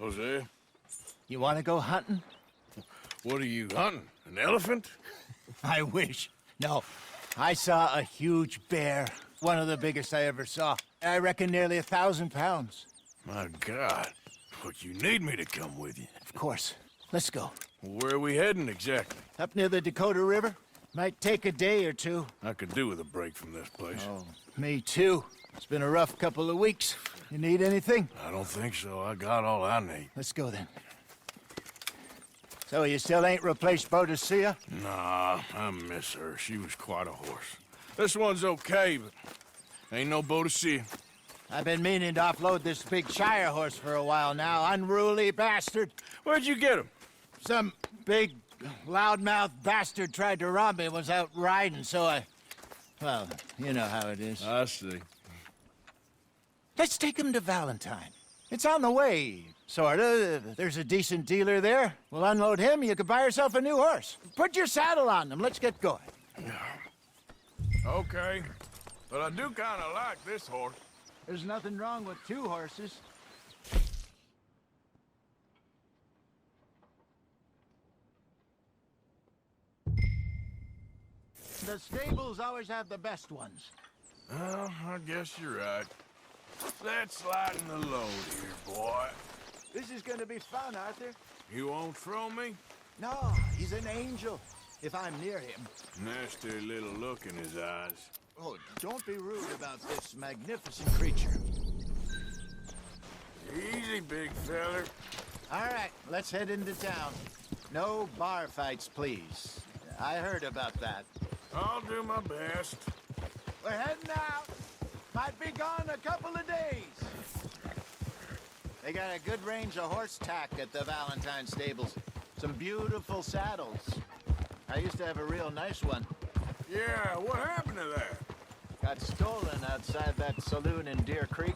Jose, You want to go hunting? what are you hunting? An elephant? I wish. No, I saw a huge bear. One of the biggest I ever saw. I reckon nearly 1,000 pounds. My God. But you need me to come with you. Of course. Let's go. Where are we heading exactly? Up near the Dakota River. Might take a day or two. I could do with a break from this place. Oh, me too. It's been a rough couple of weeks. You need anything? I don't think so. I got all I need. Let's go then. So you still ain't replaced Boadicea? Nah, I miss her. She was quite a horse. This one's okay, but ain't no Boadicea. I've been meaning to offload this big Shire horse for a while now. Unruly bastard. Where'd you get him? Some big, loudmouth bastard tried to rob me and was out riding, so I... Well, you know how it is. I see. Let's take him to Valentine. It's on the way, sorta. There's a decent dealer there. We'll unload him, you can buy yourself a new horse. Put your saddle on them, let's get going. Okay. But I do kind of like this horse. There's nothing wrong with two horses. The stables always have the best ones. Well, I guess you're right. Let's lighten the load here, boy. This is gonna be fun, Arthur. You won't throw me? No, he's an angel. If I'm near him. Nasty little look in his eyes. Oh, don't be rude about this magnificent creature. Easy, big feller. All right, let's head into town. No bar fights, please. I heard about that. I'll do my best. We're heading out. Might be gone a couple of days. They got a good range of horse tack at the Valentine stables. Some beautiful saddles. I used to have a real nice one. Yeah, what happened to that? Got stolen outside that saloon in Deer Creek.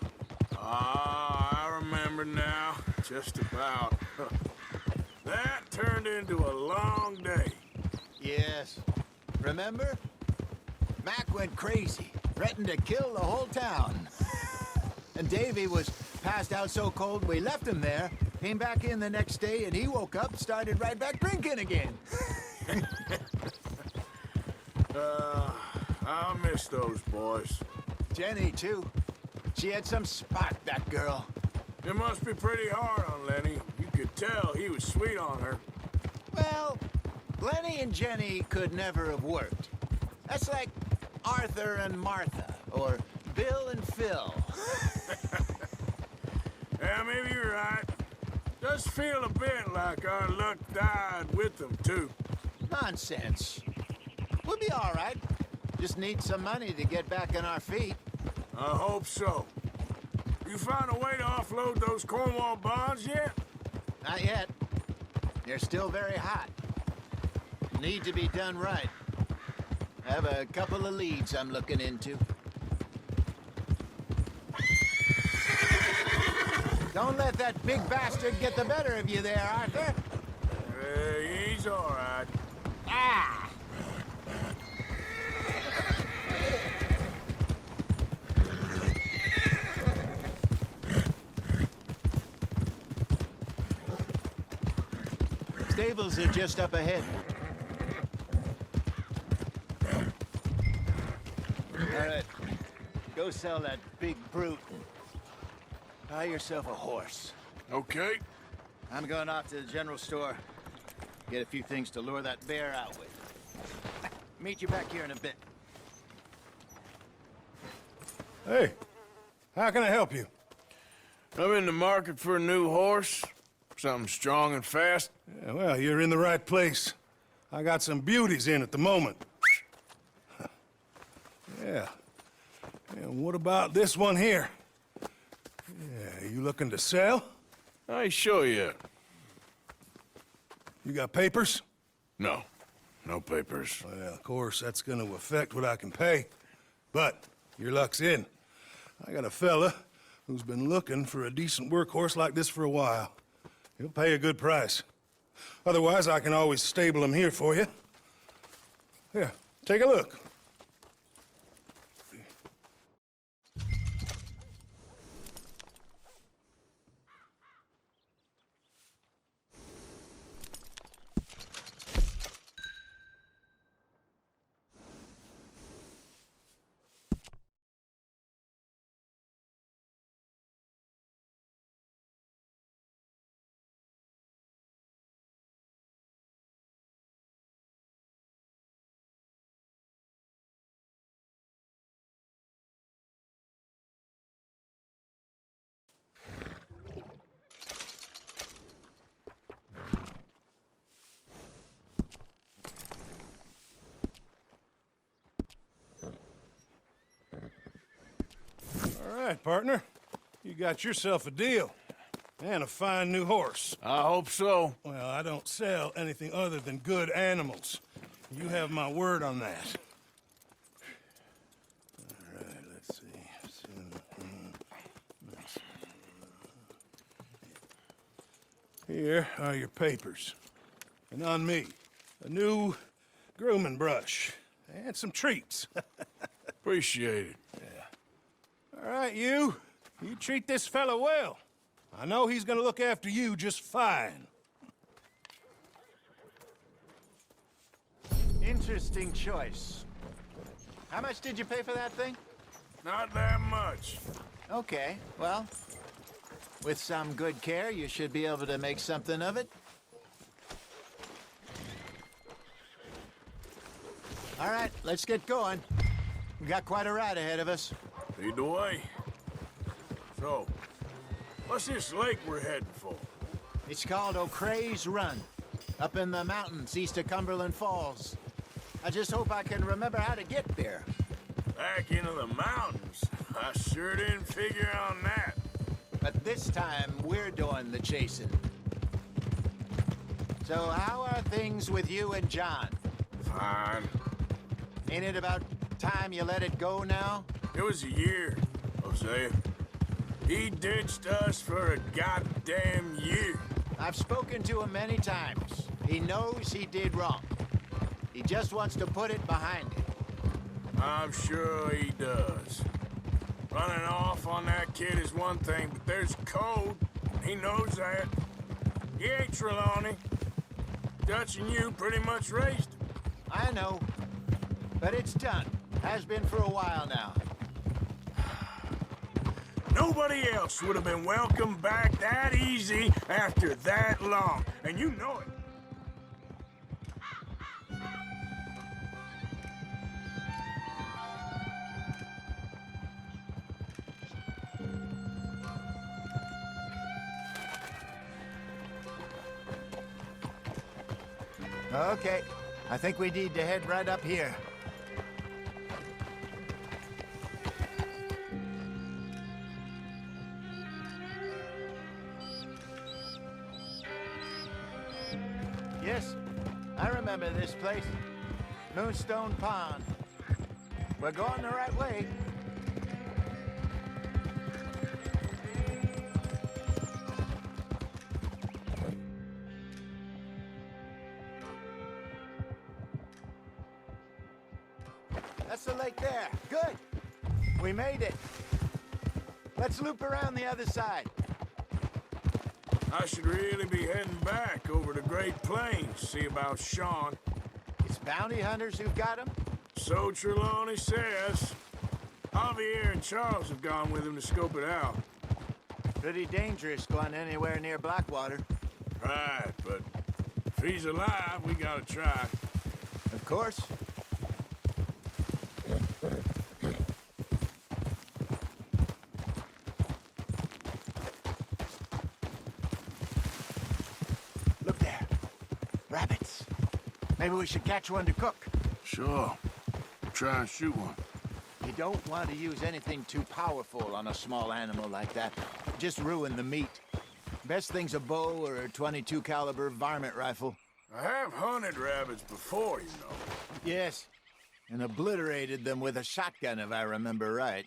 Ah, I remember now. Just about. That turned into a long day. Yes. Remember? Mac went crazy, threatened to kill the whole town. And Davy was passed out so cold we left him there, came back in the next day, and he woke up, started right back drinking again. I'll miss those boys. Jenny, too. She had some spot, that girl. It must be pretty hard on Lenny. You could tell he was sweet on her. Well, Lenny and Jenny could never have worked. That's like Arthur and Martha, or Bill and Phil. Yeah, maybe you're right. Does feel a bit like our luck died with them, too. Nonsense. We'll be all right. Just need some money to get back on our feet. I hope so. You find a way to offload those Cornwall bonds yet? Not yet. They're still very hot. Need to be done right. I have a couple of leads I'm looking into. Don't let that big bastard get the better of you there, Arthur. He's all right. Ah! Stables are just up ahead. All right, go sell that big brute and buy yourself a horse. Okay. I'm going off to the general store. Get a few things to lure that bear out with. Meet you back here in a bit. Hey, how can I help you? I'm in the market for a new horse. Something strong and fast. Yeah, well, you're in the right place. I got some beauties in at the moment. Yeah. And what about this one here? Yeah, you looking to sell? I ain't sure yet. You got papers? No. No papers. Well, of course, that's gonna affect what I can pay. But your luck's in. I got a fella who's been looking for a decent workhorse like this for a while. He'll pay a good price. Otherwise, I can always stable him here for you. Here, take a look. right, partner. You got yourself a deal. And a fine new horse. I hope so. Well, I don't sell anything other than good animals. You have my word on that. All right, let's see. Here are your papers. And on me, a new grooming brush. And some treats. Appreciate it. All right, you treat this fella well. I know he's gonna look after you just fine. Interesting choice. How much did you pay for that thing? Not that much. Okay, well, with some good care, you should be able to make something of it. All right, let's get going. We got quite a ride ahead of us. Lead the way. So, what's this lake we're heading for? It's called O'Creagh's Run, up in the mountains east of Cumberland Falls. I just hope I can remember how to get there. Back into the mountains? I sure didn't figure on that. But this time, we're doing the chasing. So how are things with you and John? Fine. Ain't it about time you let it go now? It was a year, Hosea. He ditched us for a goddamn year. I've spoken to him many times. He knows he did wrong. He just wants to put it behind him. I'm sure he does. Running off on that kid is one thing, but there's code. He knows that. He ain't Trelawney. Dutch and you pretty much raised him. I know. But it's done. Has been for a while now. Nobody else would have been welcomed back that easy after that long, and you know it. Okay. I think we need to head right up here. Yes, I remember this place. Moonstone Pond. We're going the right way. That's the lake there. Good. We made it. Let's loop around the other side. I should really be heading back over the Great Plains, see about Sean. It's bounty hunters who've got him? So Trelawney says. Javier and Charles have gone with him to scope it out. Pretty dangerous going anywhere near Blackwater. Right, but if he's alive, we gotta try. Of course. Look there. Rabbits. Maybe we should catch one to cook. Sure. Try and shoot one. You don't want to use anything too powerful on a small animal like that. Just ruin the meat. Best thing's a bow or a .22 caliber varmint rifle. I have hunted rabbits before, you know. Yes, and obliterated them with a shotgun, if I remember right.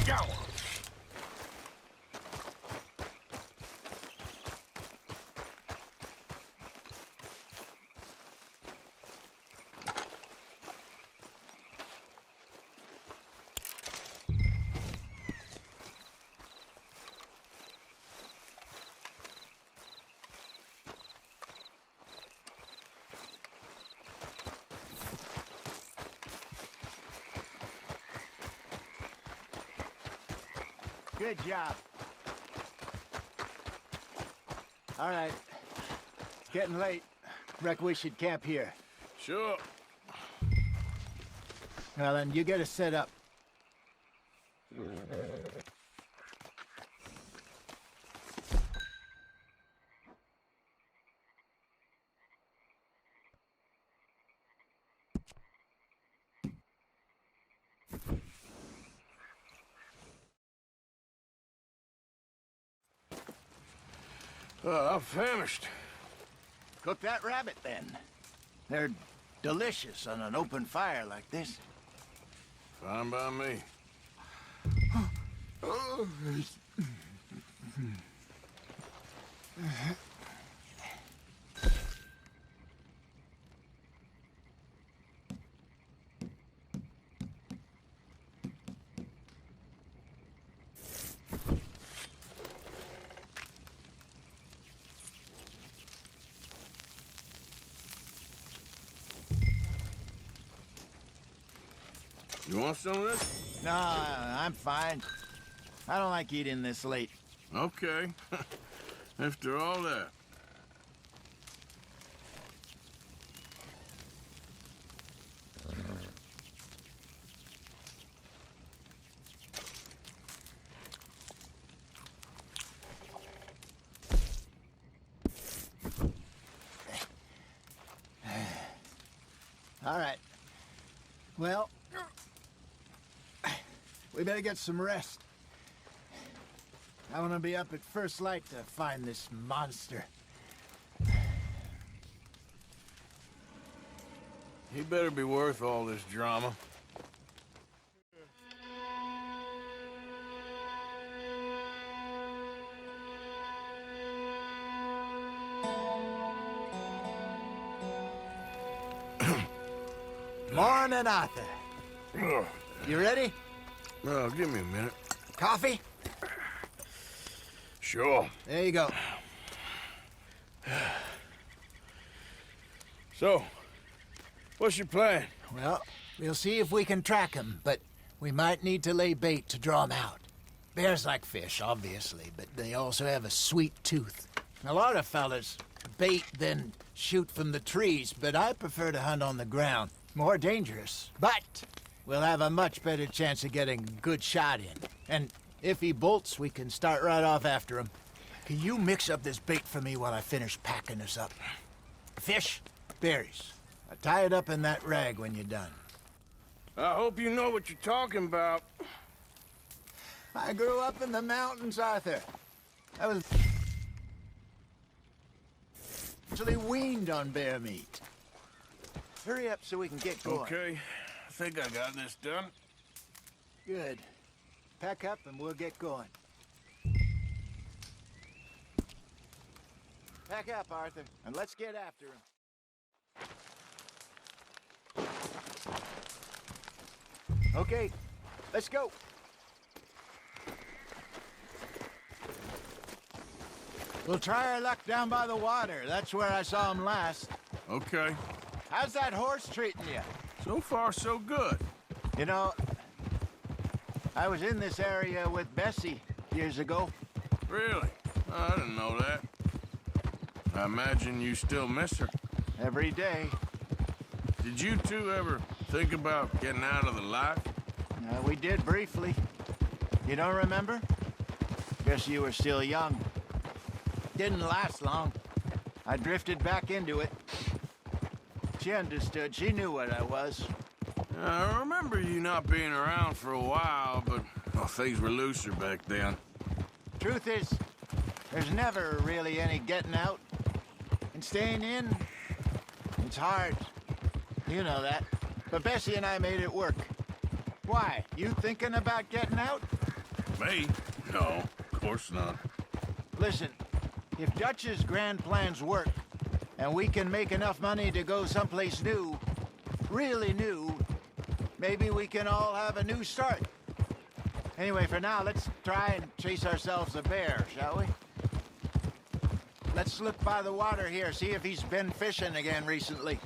Got one. Good job. All right. It's getting late. Reckon we should camp here. Sure. Well, then, you get us set up. I'm famished. Cook that rabbit, then. They're delicious on an open fire like this. Fine by me. You want some of this? No, I'm fine. I don't like eating this late. Okay. After all that. All right. Well, we better get some rest. I want to be up at first light to find this monster. He better be worth all this drama. Morning, Arthur. You ready? Well, give me a minute. Coffee? Sure. There you go. So, what's your plan? Well, we'll see if we can track him, but we might need to lay bait to draw him out. Bears like fish, obviously, but they also have a sweet tooth. A lot of fellas bait, then shoot from the trees, but I prefer to hunt on the ground. More dangerous, but we'll have a much better chance of getting a good shot in. And if he bolts, we can start right off after him. Can you mix up this bait for me while I finish packing this up? Fish, berries. Tie it up in that rag when you're done. I hope you know what you're talking about. I grew up in the mountains, Arthur. I was actually weaned on bear meat. Hurry up so we can get going. Okay, I think I got this done. Good. Pack up and we'll get going. Pack up, Arthur, and let's get after him. Okay, let's go. We'll try our luck down by the water. That's where I saw him last. Okay. How's that horse treating you? So far, so good. You know, I was in this area with Bessie years ago. Really? I didn't know that. I imagine you still miss her. Every day. Did you two ever think about getting out of the life? We did briefly. You don't remember? Guess you were still young. Didn't last long. I drifted back into it. She understood. She knew what I was. I remember you not being around for a while, but well, things were looser back then. Truth is, there's never really any getting out. And staying in, it's hard. You know that. But Bessie and I made it work. Why? You thinking about getting out? Me? No, of course not. Listen, if Dutch's grand plans work, and we can make enough money to go someplace new, really new, maybe we can all have a new start. Anyway, for now, let's try and chase ourselves a bear, shall we? Let's look by the water here, see if he's been fishing again recently.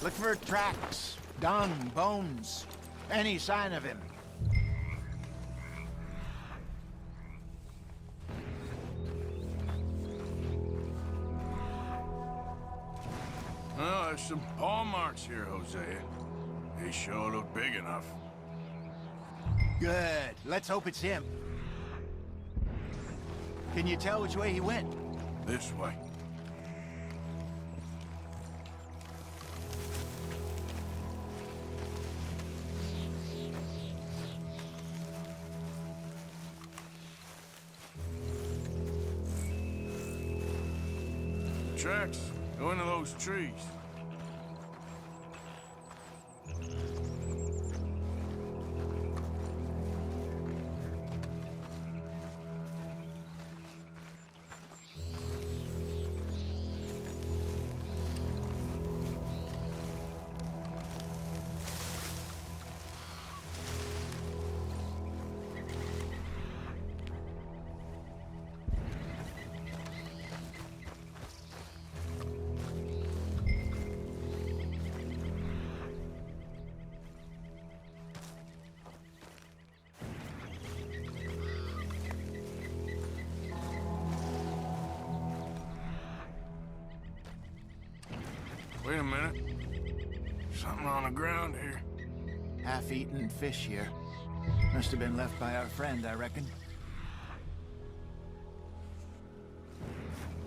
Look for tracks, dung, bones. Any sign of him? Well, there's some paw marks here, Hosea. They sure look big enough. Good. Let's hope it's him. Can you tell which way he went? This way. Tracks go into those trees. Wait a minute. Something on the ground here. Half-eaten fish here. Must have been left by our friend, I reckon.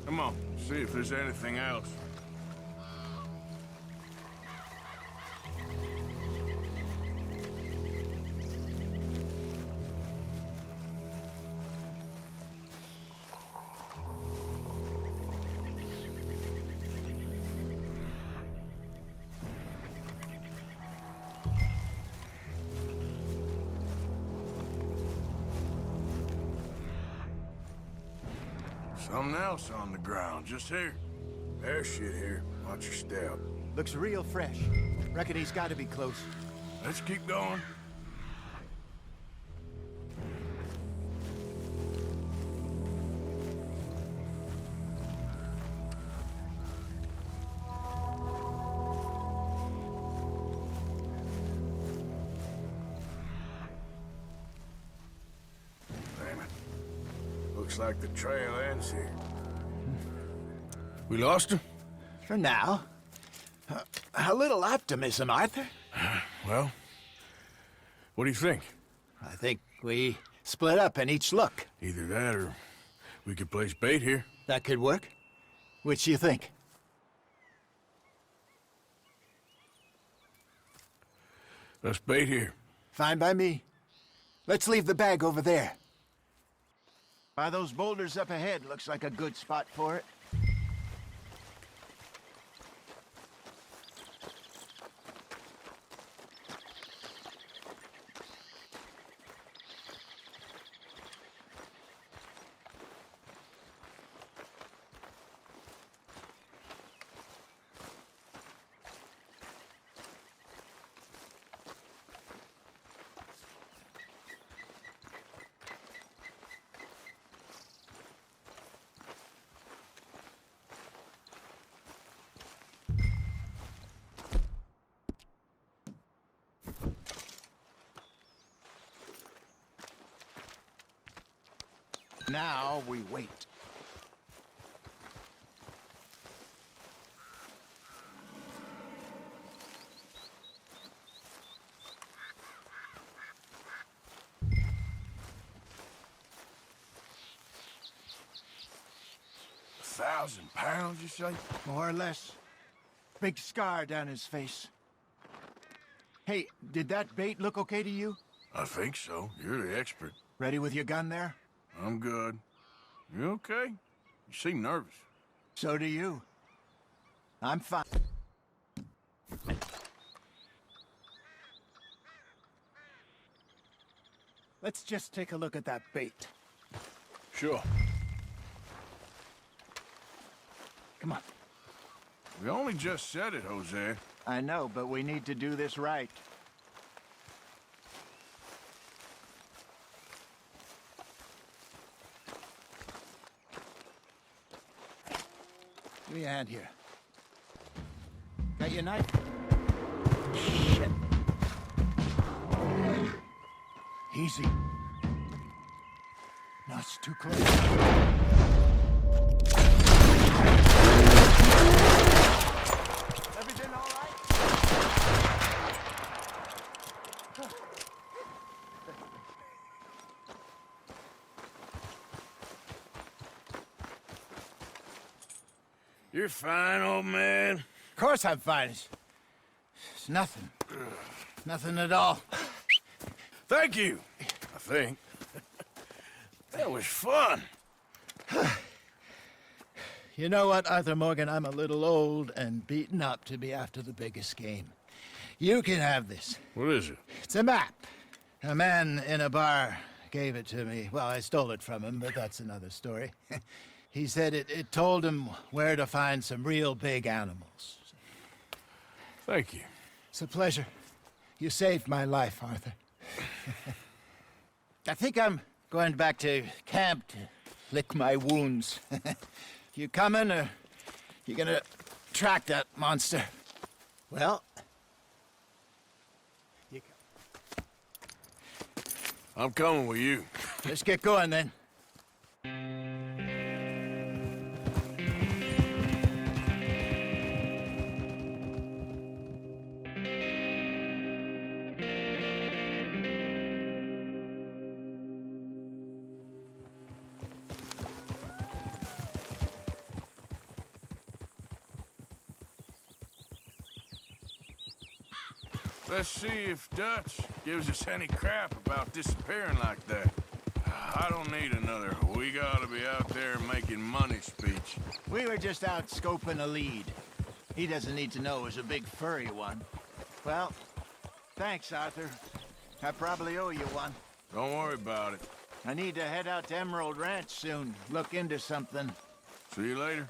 Come on, see if there's anything else. Something else on the ground, just here. There's shit here. Watch your step. Looks real fresh. Reckon he's got to be close. Let's keep going. Damn it. Looks like the trail ends here. We lost him? For now. A little optimism, Arthur. Well, what do you think? I think we split up and each look. Either that or we could place bait here. That could work. Which you think? Let's bait here. Fine by me. Let's leave the bag over there. By those boulders up ahead, looks like a good spot for it. Now we wait. £1,000, you say? More or less. Big scar down his face. Hey, did that bait look okay to you? I think so. You're the expert. Ready with your gun there? I'm good. You okay? You seem nervous. So do you. I'm fine. Let's just take a look at that bait. Sure. Come on. We only just said it, Jose. I know, but we need to do this right. Give me a hand here. Got your knife? Shit. Easy. No, it's too close. Everything all right? You're fine, old man. Of course I'm fine. It's nothing. Nothing at all. Thank you, I think. That was fun. You know what, Arthur Morgan? I'm a little old and beaten up to be after the biggest game. You can have this. What is it? It's a map. A man in a bar gave it to me. Well, I stole it from him, but that's another story. He said it told him where to find some real big animals. Thank you. It's a pleasure. You saved my life, Arthur. I think I'm going back to camp to lick my wounds. You coming, or you gonna track that monster? Well, you I'm coming with you. let's get going then. Let's see if Dutch gives us any crap about disappearing like that. I don't need another "we gotta be out there making money" speech. We were just out scoping a lead. He doesn't need to know it was a big furry one. Well, thanks, Arthur. I probably owe you one. Don't worry about it. I need to head out to Emerald Ranch soon. Look into something. See you later.